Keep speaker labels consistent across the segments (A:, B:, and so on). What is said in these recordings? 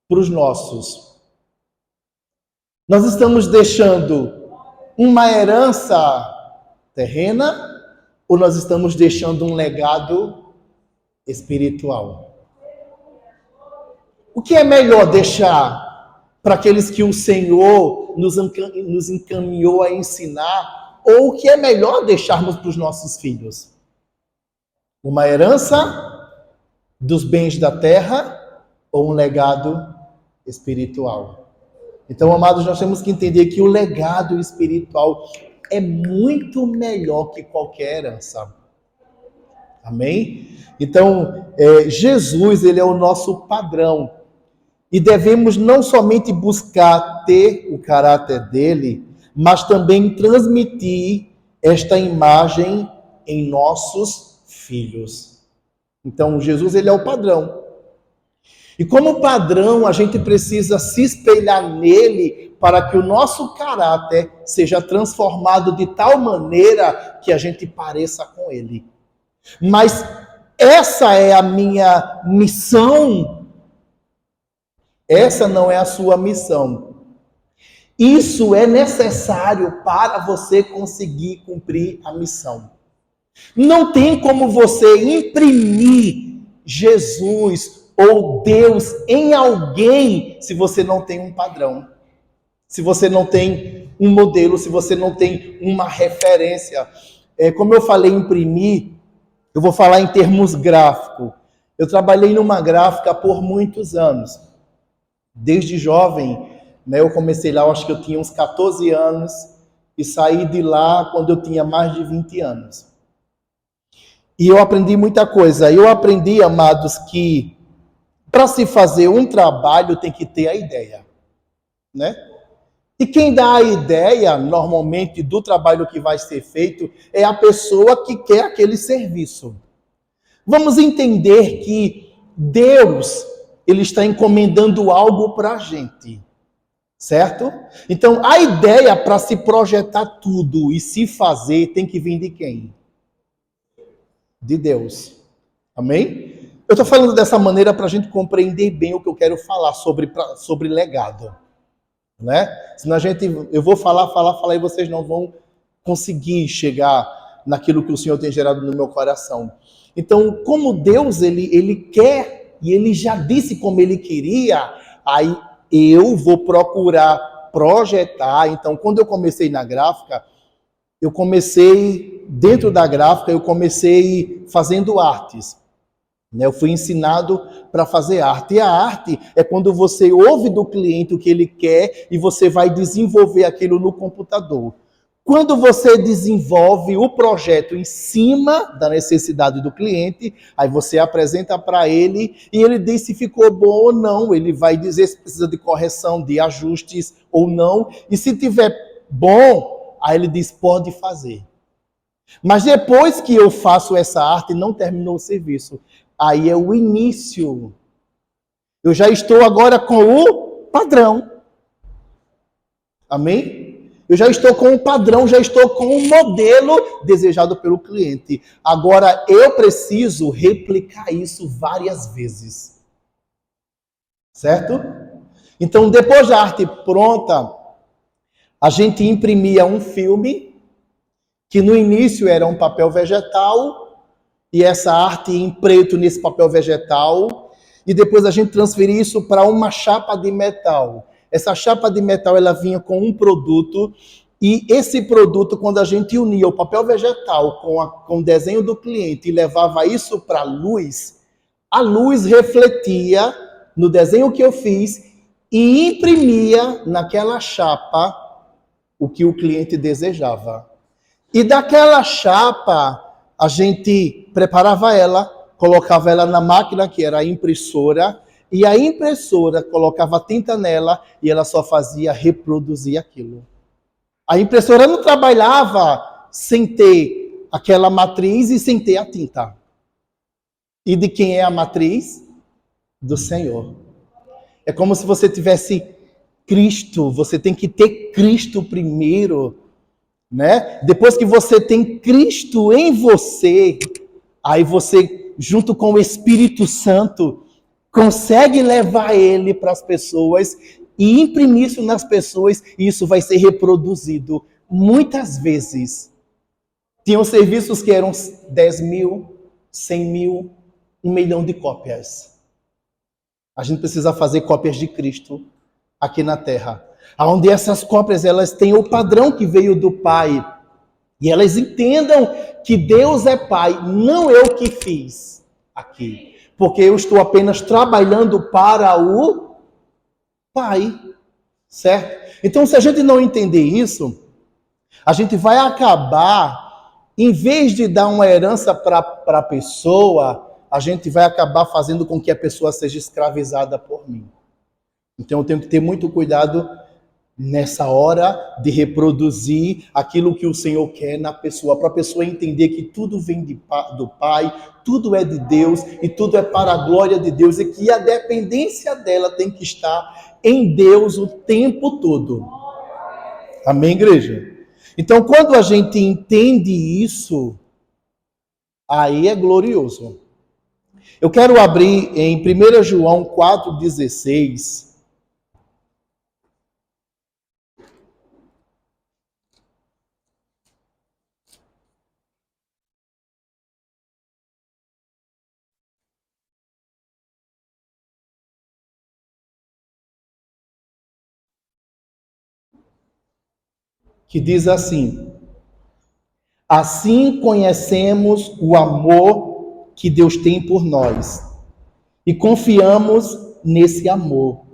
A: para os nossos? Nós estamos deixando uma herança terrena ou nós estamos deixando um legado espiritual? O que é melhor deixar para aqueles que o Senhor nos encaminhou a ensinar, ou o que é melhor deixarmos para os nossos filhos? Uma herança dos bens da terra ou um legado espiritual? Então, amados, nós temos que entender que o legado espiritual é muito melhor que qualquer herança. Amém? Então, Jesus, ele é o nosso padrão. E devemos não somente buscar ter o caráter dele, mas também transmitir esta imagem em nossos filhos. Então, Jesus, ele é o padrão. E como padrão, a gente precisa se espelhar nele para que o nosso caráter seja transformado de tal maneira que a gente pareça com ele. Mas essa é a minha missão. Essa não é a sua missão. Isso é necessário para você conseguir cumprir a missão. Não tem como você imprimir Jesus ou Deus em alguém se você não tem um padrão, se você não tem um modelo, se você não tem uma referência. Como eu falei imprimir, eu vou falar em termos gráficos. Eu trabalhei numa gráfica por muitos anos. Desde jovem, né, eu comecei lá, eu acho que eu tinha uns 14 anos e saí de lá quando eu tinha mais de 20 anos. E eu aprendi muita coisa. Eu aprendi, amados, que para se fazer um trabalho tem que ter a ideia, né? E quem dá a ideia, normalmente, do trabalho que vai ser feito é a pessoa que quer aquele serviço. Vamos entender que Deus, ele está encomendando algo para a gente, certo? Então, a ideia para se projetar tudo e se fazer tem que vir de quem? De Deus. Amém? Eu estou falando dessa maneira para a gente compreender bem o que eu quero falar sobre legado, né? Senão eu vou falar e vocês não vão conseguir chegar naquilo que o Senhor tem gerado no meu coração. Então, como Deus, ele quer, e ele já disse como ele queria, aí eu vou procurar projetar. Então, quando eu comecei na gráfica, dentro da gráfica, eu comecei fazendo artes. Eu fui ensinado para fazer arte. E a arte é quando você ouve do cliente o que ele quer e você vai desenvolver aquilo no computador. Quando você desenvolve o projeto em cima da necessidade do cliente, aí você apresenta para ele e ele diz se ficou bom ou não. Ele vai dizer se precisa de correção, de ajustes ou não. E se tiver bom, aí ele diz pode fazer. Mas depois que eu faço essa arte, não terminou o serviço. Aí é o início. Eu já estou agora com o padrão. Amém? Eu já estou com o padrão, já estou com o modelo desejado pelo cliente. Agora, eu preciso replicar isso várias vezes. Certo? Então, depois da arte pronta, a gente imprimia um filme, que no início era um papel vegetal, e essa arte em preto nesse papel vegetal, e depois a gente transferia isso para uma chapa de metal. Essa chapa de metal, ela vinha com um produto, e esse produto, quando a gente unia o papel vegetal com o desenho do cliente e levava isso para a luz refletia no desenho que eu fiz e imprimia naquela chapa o que o cliente desejava. E daquela chapa, a gente preparava ela, colocava ela na máquina, que era a impressora, e a impressora colocava tinta nela e ela só fazia reproduzir aquilo. A impressora não trabalhava sem ter aquela matriz e sem ter a tinta. E de quem é a matriz? Do Senhor. É como se você tivesse Cristo, você tem que ter Cristo primeiro, né? Depois que você tem Cristo em você, aí você, junto com o Espírito Santo, consegue levar ele para as pessoas e imprimir isso nas pessoas, e isso vai ser reproduzido muitas vezes. Tinham serviços que eram 10 mil, 100 mil, 1 milhão de cópias. A gente precisa fazer cópias de Cristo aqui na Terra, onde essas cópias elas têm o padrão que veio do Pai, e elas entendam que Deus é Pai, não eu que fiz aqui, porque eu estou apenas trabalhando para o Pai, certo? Então, se a gente não entender isso, a gente vai acabar, em vez de dar uma herança para a pessoa, a gente vai acabar fazendo com que a pessoa seja escravizada por mim. Então, eu tenho que ter muito cuidado nessa hora de reproduzir aquilo que o Senhor quer na pessoa, para a pessoa entender que tudo vem do Pai, tudo é de Deus e tudo é para a glória de Deus, e que a dependência dela tem que estar em Deus o tempo todo. Amém, igreja? Então, quando a gente entende isso, aí é glorioso. Eu quero abrir em 1 João 4,16. Que diz assim: assim conhecemos o amor que Deus tem por nós e confiamos nesse amor.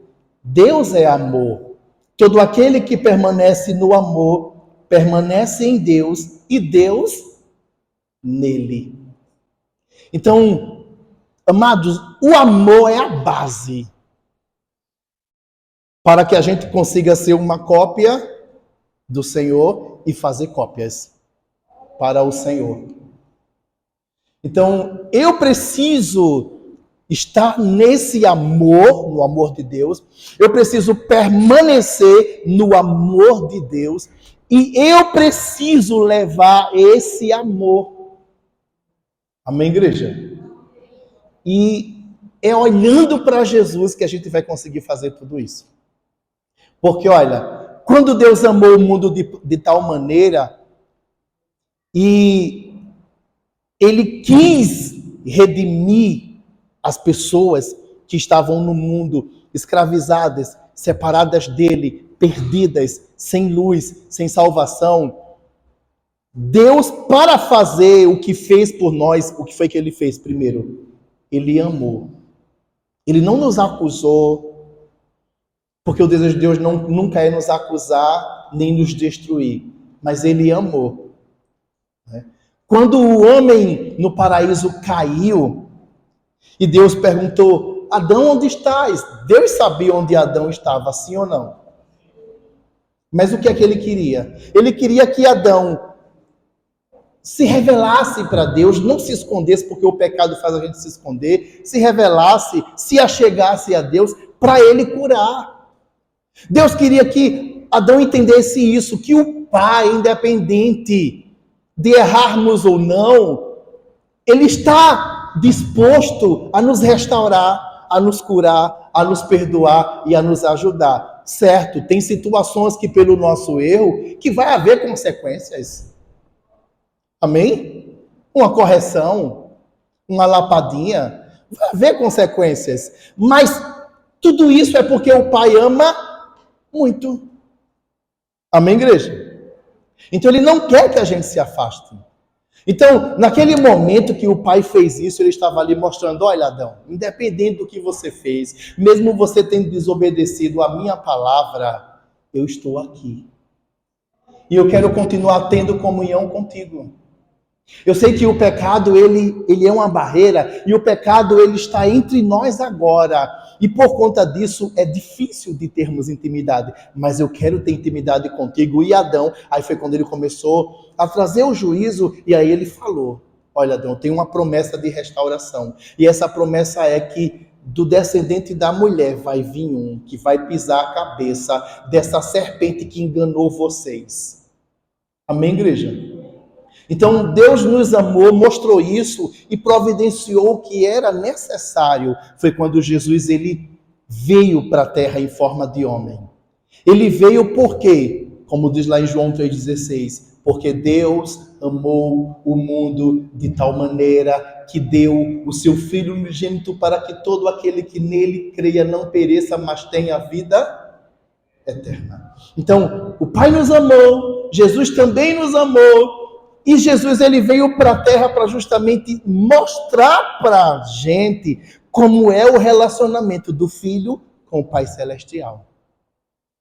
A: Deus é amor. Todo aquele que permanece no amor permanece em Deus e Deus nele. Então, amados, o amor é a base para que a gente consiga ser uma cópia do Senhor e fazer cópias para o Senhor. Então, eu preciso estar nesse amor, no amor de Deus. Eu preciso permanecer no amor de Deus. E eu preciso levar esse amor. Amém, igreja? E é olhando para Jesus que a gente vai conseguir fazer tudo isso. Porque, olha, quando Deus amou o mundo de tal maneira, e Ele quis redimir as pessoas que estavam no mundo, escravizadas, separadas dele, perdidas, sem luz, sem salvação. Deus, para fazer o que fez por nós, o que foi que ele fez primeiro? Ele amou. Ele não nos acusou, porque o desejo de Deus nunca é nos acusar, nem nos destruir. Mas ele amou. Quando o homem no paraíso caiu, e Deus perguntou: Adão, onde estás? Deus sabia onde Adão estava, sim ou não? Mas o que é que ele queria? Ele queria que Adão se revelasse para Deus, não se escondesse, porque o pecado faz a gente se esconder, se revelasse, se achegasse a Deus, para ele curar. Deus queria que Adão entendesse isso, que o Pai, independente de errarmos ou não, Ele está disposto a nos restaurar, a nos curar, a nos perdoar e a nos ajudar. Certo, tem situações que pelo nosso erro, que vai haver consequências. Amém? Uma correção, uma lapadinha, vai haver consequências. Mas tudo isso é porque o Pai ama muito. Amém, igreja? Então ele não quer que a gente se afaste. Então, naquele momento que o Pai fez isso, ele estava ali mostrando: olha, Adão, independente do que você fez, mesmo você tendo desobedecido a minha palavra, eu estou aqui. E eu quero continuar tendo comunhão contigo. Eu sei que o pecado, ele é uma barreira, e o pecado, ele está entre nós agora. E por conta disso, é difícil de termos intimidade. Mas eu quero ter intimidade contigo. E Adão, aí foi quando ele começou a trazer o juízo, e aí ele falou: olha, Adão, tem uma promessa de restauração. E essa promessa é que do descendente da mulher vai vir um que vai pisar a cabeça dessa serpente que enganou vocês. Amém, igreja? Então, Deus nos amou, mostrou isso e providenciou o que era necessário. Foi quando Jesus ele veio para a terra em forma de homem. Ele veio por quê? Como diz lá em João 3,16, porque Deus amou o mundo de tal maneira que deu o seu Filho unigênito para que todo aquele que nele creia não pereça, mas tenha vida eterna. Então, o Pai nos amou, Jesus também nos amou, e Jesus ele veio para a terra para justamente mostrar para a gente como é o relacionamento do Filho com o Pai Celestial.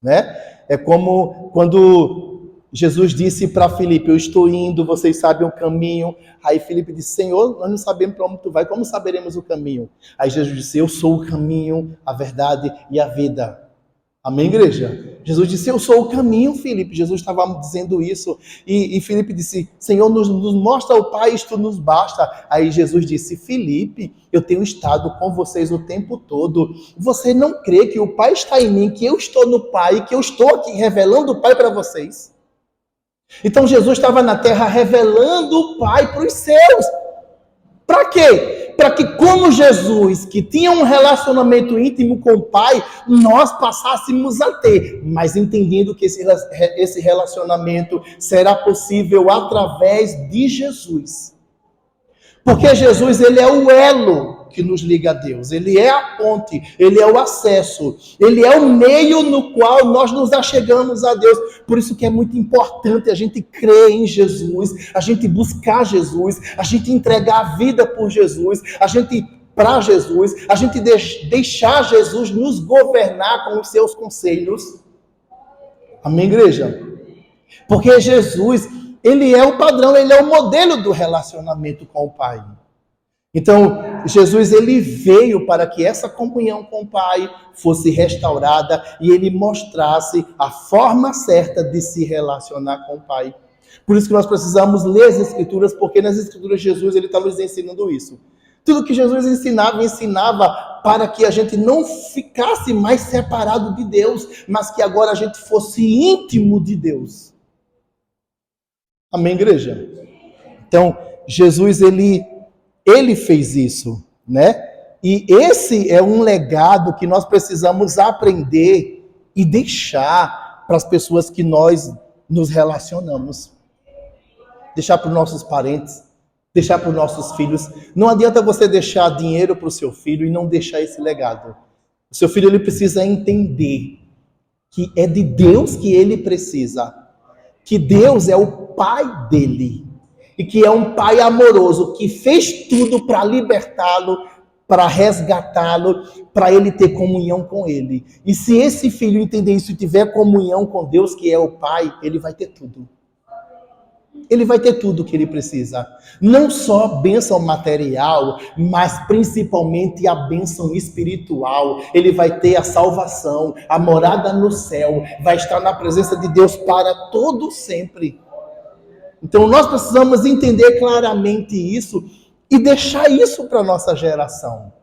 A: Né? É como quando Jesus disse para Filipe, eu estou indo, vocês sabem o caminho. Aí Filipe disse, Senhor, nós não sabemos para onde tu vai, como saberemos o caminho? Aí Jesus disse, eu sou o caminho, a verdade e a vida. Amém, igreja? Jesus disse, eu sou o caminho, Filipe. Jesus estava dizendo isso. E Filipe disse, Senhor, nos mostra o Pai, isto nos basta. Aí Jesus disse, Filipe, eu tenho estado com vocês o tempo todo. Você não crê que o Pai está em mim, que eu estou no Pai, que eu estou aqui revelando o Pai para vocês? Então Jesus estava na terra revelando o Pai para os seus. Para quê? Para que, como Jesus, que tinha um relacionamento íntimo com o Pai, nós passássemos a ter, mas entendendo que esse relacionamento será possível através de Jesus. Porque Jesus, ele é o elo que nos liga a Deus, ele é a ponte, ele é o acesso, ele é o meio no qual nós nos achegamos a Deus. Por isso que é muito importante a gente crer em Jesus, a gente buscar Jesus, a gente entregar a vida por Jesus, a gente para Jesus, a gente deixar Jesus nos governar com os seus conselhos. Amém, igreja? Porque Jesus, ele é o padrão, ele é o modelo do relacionamento com o Pai. Então, Jesus ele veio para que essa comunhão com o Pai fosse restaurada e ele mostrasse a forma certa de se relacionar com o Pai. Por isso que nós precisamos ler as Escrituras, porque nas Escrituras Jesus ele está nos ensinando isso. Tudo que Jesus ensinava para que a gente não ficasse mais separado de Deus, mas que agora a gente fosse íntimo de Deus. Amém, igreja? Então, Jesus ele fez isso, né? E esse é um legado que nós precisamos aprender e deixar para as pessoas que nós nos relacionamos. Deixar para os nossos parentes, deixar para os nossos filhos. Não adianta você deixar dinheiro para o seu filho e não deixar esse legado. O seu filho ele precisa entender que é de Deus que ele precisa. Que Deus é o Pai dele. E que é um Pai amoroso, que fez tudo para libertá-lo, para resgatá-lo, para ele ter comunhão com ele. E se esse filho entender isso e tiver comunhão com Deus, que é o Pai, ele vai ter tudo. Ele vai ter tudo o que ele precisa. Não só bênção material, mas principalmente a bênção espiritual. Ele vai ter a salvação, a morada no céu, vai estar na presença de Deus para todo sempre. Então nós precisamos entender claramente isso e deixar isso para a nossa geração.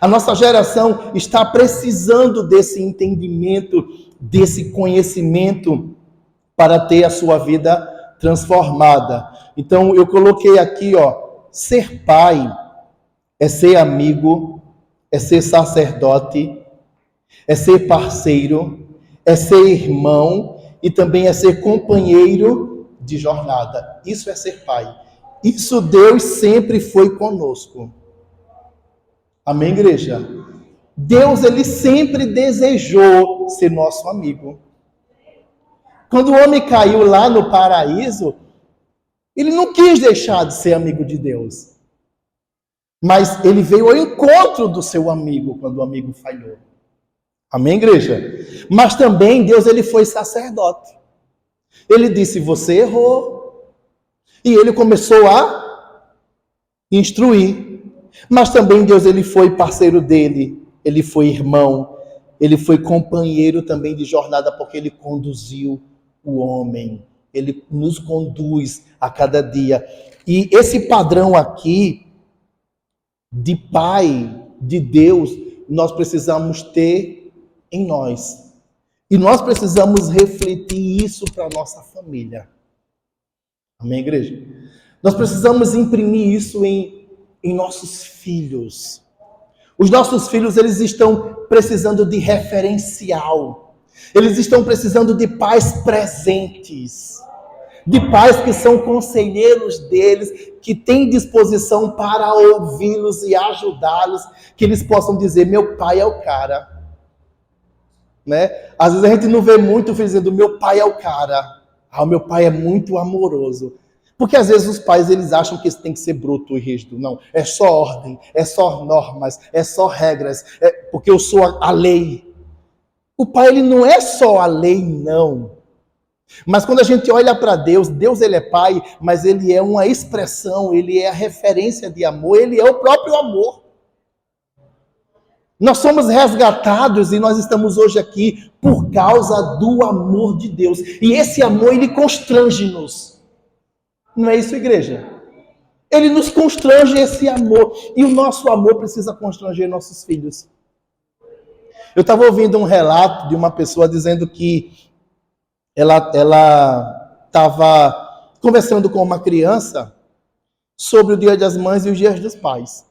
A: A nossa geração está precisando desse entendimento, desse conhecimento para ter a sua vida transformada. Então eu coloquei aqui, ser pai é ser amigo, é ser sacerdote, é ser parceiro, é ser irmão e também é ser companheiro de jornada. Isso é ser pai. Isso Deus sempre foi conosco. Amém, igreja? Deus, ele sempre desejou ser nosso amigo. Quando o homem caiu lá no paraíso, ele não quis deixar de ser amigo de Deus. Mas ele veio ao encontro do seu amigo quando o amigo falhou. Amém, igreja? Mas também Deus, ele foi sacerdote. Ele disse, você errou. E ele começou a instruir. Mas também Deus, ele foi parceiro dele. Ele foi irmão. Ele foi companheiro também de jornada, porque ele conduziu o homem. Ele nos conduz a cada dia. E esse padrão aqui, de Pai, de Deus, nós precisamos ter em nós. E nós precisamos refletir isso para a nossa família. Amém, igreja? Nós precisamos imprimir isso em nossos filhos. Os nossos filhos, eles estão precisando de referencial. Eles estão precisando de pais presentes. De pais que são conselheiros deles, que têm disposição para ouvi-los e ajudá-los, que eles possam dizer, meu pai é o cara. Né? Às vezes a gente não vê muito o filho dizendo, meu pai é o cara. O meu pai é muito amoroso. Porque às vezes os pais, eles acham que isso tem que ser bruto e rígido. Não, é só ordem, é só normas, é só regras, porque eu sou a lei. O pai, ele não é só a lei, não. Mas quando a gente olha para Deus, Deus, ele é pai, mas ele é uma expressão, ele é a referência de amor, ele é o próprio amor. Nós somos resgatados e nós estamos hoje aqui por causa do amor de Deus. E esse amor, ele constrange-nos. Não é isso, igreja? Ele nos constrange, esse amor. E o nosso amor precisa constranger nossos filhos. Eu estava ouvindo um relato de uma pessoa dizendo que ela estava conversando com uma criança sobre o Dia das Mães e os Dias dos Pais.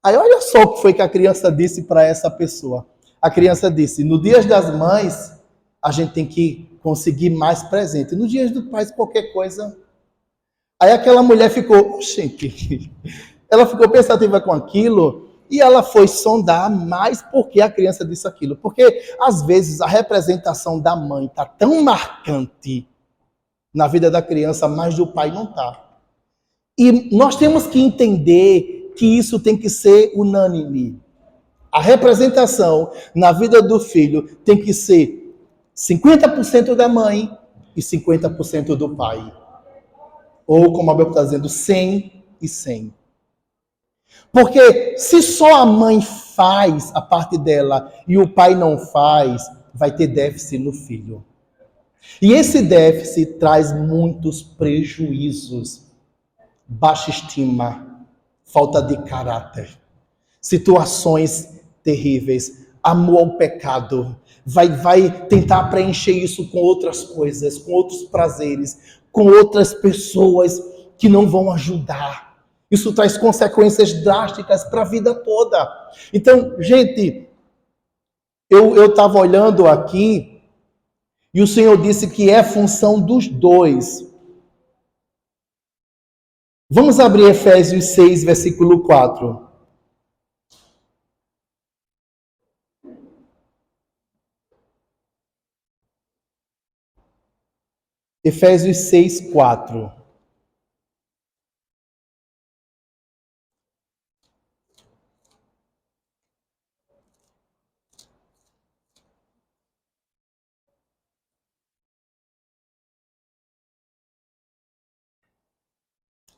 A: Aí olha só o que foi que a criança disse para essa pessoa. A criança disse, no Dia das Mães, a gente tem que conseguir mais presente. No Dia dos Pais, qualquer coisa. Aí aquela mulher ficou, gente, ela ficou pensativa com aquilo e ela foi sondar mais por que a criança disse aquilo. Porque, às vezes, a representação da mãe está tão marcante na vida da criança, mas do pai não está. E nós temos que entender que isso tem que ser unânime. A representação na vida do filho tem que ser 50% da mãe e 50% do pai. Ou, como a Bíblia está dizendo, 100 e 100. Porque se só a mãe faz a parte dela e o pai não faz, vai ter déficit no filho. E esse déficit traz muitos prejuízos. Baixa estima, falta de caráter, situações terríveis, amor ao pecado. Vai tentar preencher isso com outras coisas, com outros prazeres, com outras pessoas que não vão ajudar. Isso traz consequências drásticas para a vida toda. Então, gente, eu estava olhando aqui e o Senhor disse que é função dos dois. Vamos abrir Efésios 6, versículo 4. Efésios 6, 4.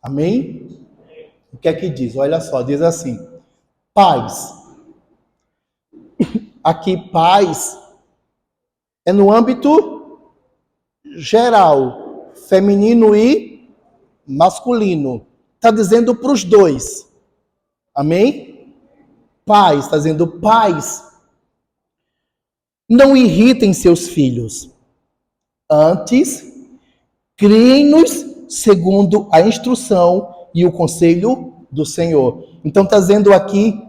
A: Amém? O que é que diz? Olha só, diz assim: pais. Aqui, pais é no âmbito geral, feminino e masculino. Está dizendo para os dois. Amém? Pais, está dizendo pais. Não irritem seus filhos. Antes, criem-nos segundo a instrução e o conselho do Senhor. Então está dizendo aqui,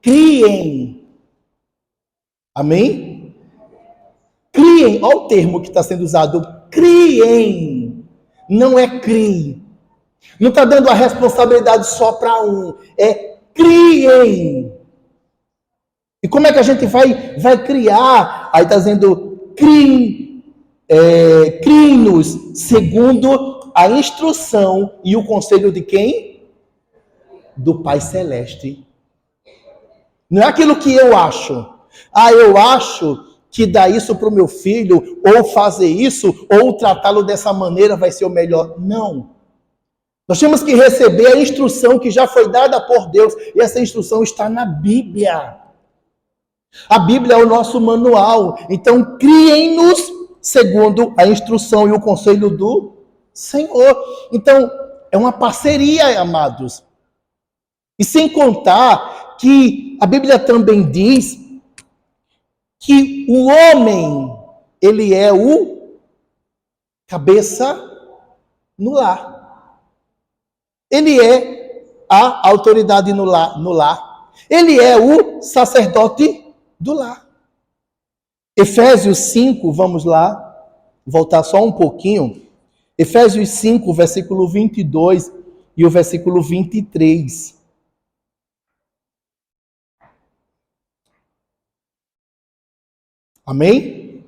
A: criem. Amém? Criem, olha o termo que está sendo usado, criem. Não é criem. Não está dando a responsabilidade só para um, é criem. E como é que a gente vai criar? Aí está dizendo, criem-nos segundo a instrução e o conselho de quem? Do Pai Celeste. Não é aquilo que eu acho. Eu acho que dar isso para o meu filho, ou fazer isso, ou tratá-lo dessa maneira vai ser o melhor. Não. Nós temos que receber a instrução que já foi dada por Deus, e essa instrução está na Bíblia. A Bíblia é o nosso manual. Então, criem-nos segundo a instrução e o conselho do Senhor. Então, é uma parceria, amados. E sem contar que a Bíblia também diz que o homem, ele é o cabeça no lar. Ele é a autoridade no lar. Ele é o sacerdote do lar. Efésios 5, vamos lá, voltar só um pouquinho. Efésios 5, versículo 22 e o versículo 23. Amém?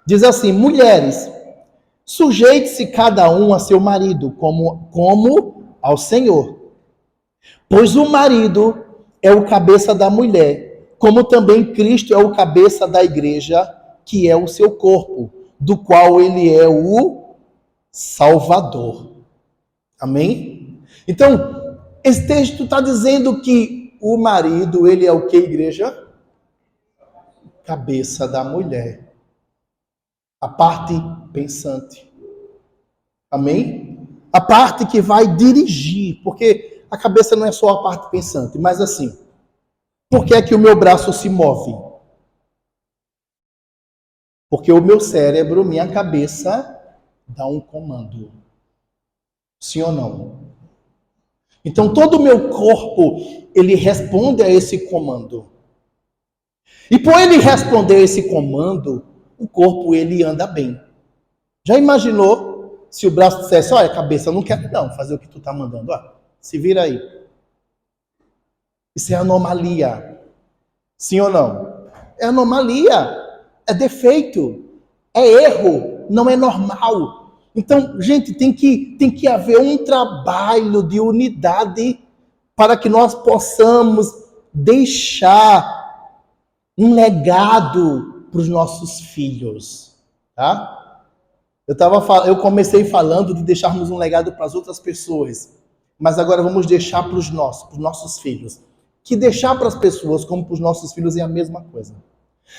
A: Diz assim: mulheres, sujeite-se cada um a seu marido, como ao Senhor. Pois o marido é o cabeça da mulher, como também Cristo é o cabeça da igreja, que é o seu corpo, do qual ele é o Salvador. Amém? Então, esse texto está dizendo que o marido, ele é o que, igreja? Cabeça da mulher. A parte pensante. Amém? A parte que vai dirigir, porque a cabeça não é só a parte pensante, mas assim, por que é que o meu braço se move? Porque o meu cérebro, minha cabeça, dá um comando. Sim ou não? Então, todo o meu corpo, ele responde a esse comando. E por ele responder a esse comando, o corpo, ele anda bem. Já imaginou se o braço dissesse, olha, cabeça, eu não quero não fazer o que tu tá mandando, ó, se vira aí. Isso é anomalia. Sim ou não? É anomalia, é defeito, é erro, não é normal. Então, gente, tem que haver um trabalho de unidade para que nós possamos deixar um legado para os nossos filhos, tá? Eu comecei falando de deixarmos um legado para as outras pessoas, mas agora vamos deixar para os nossos filhos. Que deixar para as pessoas como para os nossos filhos é a mesma coisa.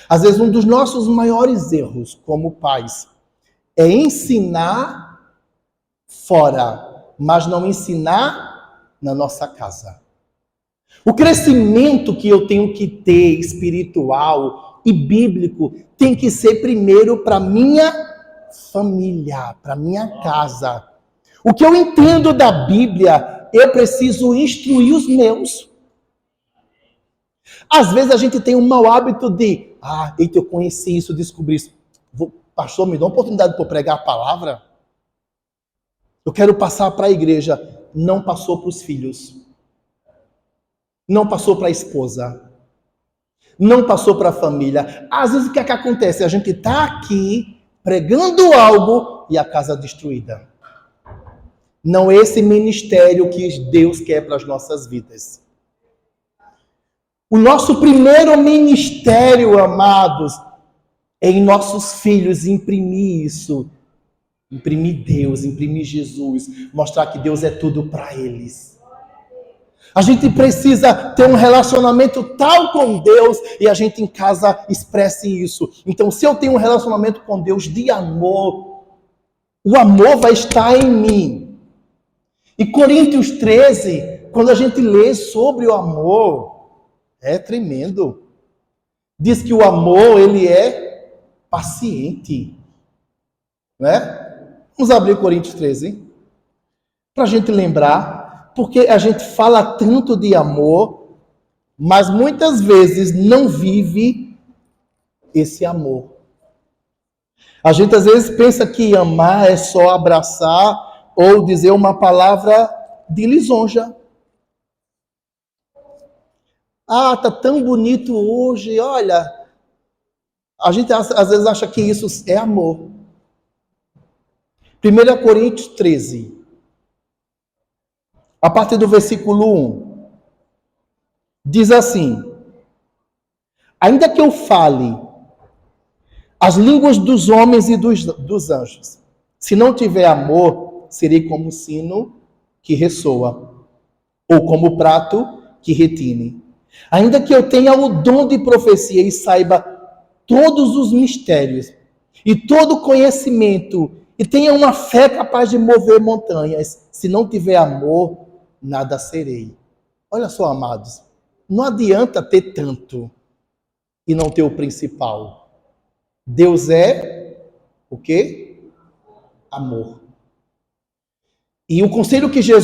A: Às vezes um dos nossos maiores erros como pais é ensinar fora, mas não ensinar na nossa casa. O crescimento que eu tenho que ter espiritual e bíblico tem que ser primeiro para minha família, para minha casa. O que eu entendo da Bíblia, eu preciso instruir os meus. Às vezes a gente tem um mau hábito de, eita, eu conheci isso, descobri isso. Pastor, me dá uma oportunidade para eu pregar a palavra? Eu quero passar para a igreja. Não passou para os filhos. Não passou para a esposa. Não passou para a família. Às vezes o que é que acontece? A gente está aqui pregando algo e a casa destruída. Não é esse ministério que Deus quer para as nossas vidas. O nosso primeiro ministério, amados, é em nossos filhos imprimir isso. Imprimir Deus, imprimir Jesus. Mostrar que Deus é tudo para eles. A gente precisa ter um relacionamento tal com Deus e a gente em casa expresse isso. Então, se eu tenho um relacionamento com Deus de amor, o amor vai estar em mim. E Coríntios 13, quando a gente lê sobre o amor, é tremendo. Diz que o amor, ele é paciente. Né? Vamos abrir Coríntios 13, para a gente lembrar, porque a gente fala tanto de amor, mas muitas vezes não vive esse amor. A gente às vezes pensa que amar é só abraçar ou dizer uma palavra de lisonja. Tá tão bonito hoje, olha. A gente às vezes acha que isso é amor. 1 Coríntios 13, a partir do versículo 1, diz assim: ainda que eu fale as línguas dos homens e dos anjos, se não tiver amor, serei como sino que ressoa, ou como prato que retine. Ainda que eu tenha o dom de profecia e saiba todos os mistérios e todo conhecimento e tenha uma fé capaz de mover montanhas, se não tiver amor, nada serei. Olha só, amados, não adianta ter tanto e não ter o principal. Deus é o quê? Amor. E o conselho que Jesus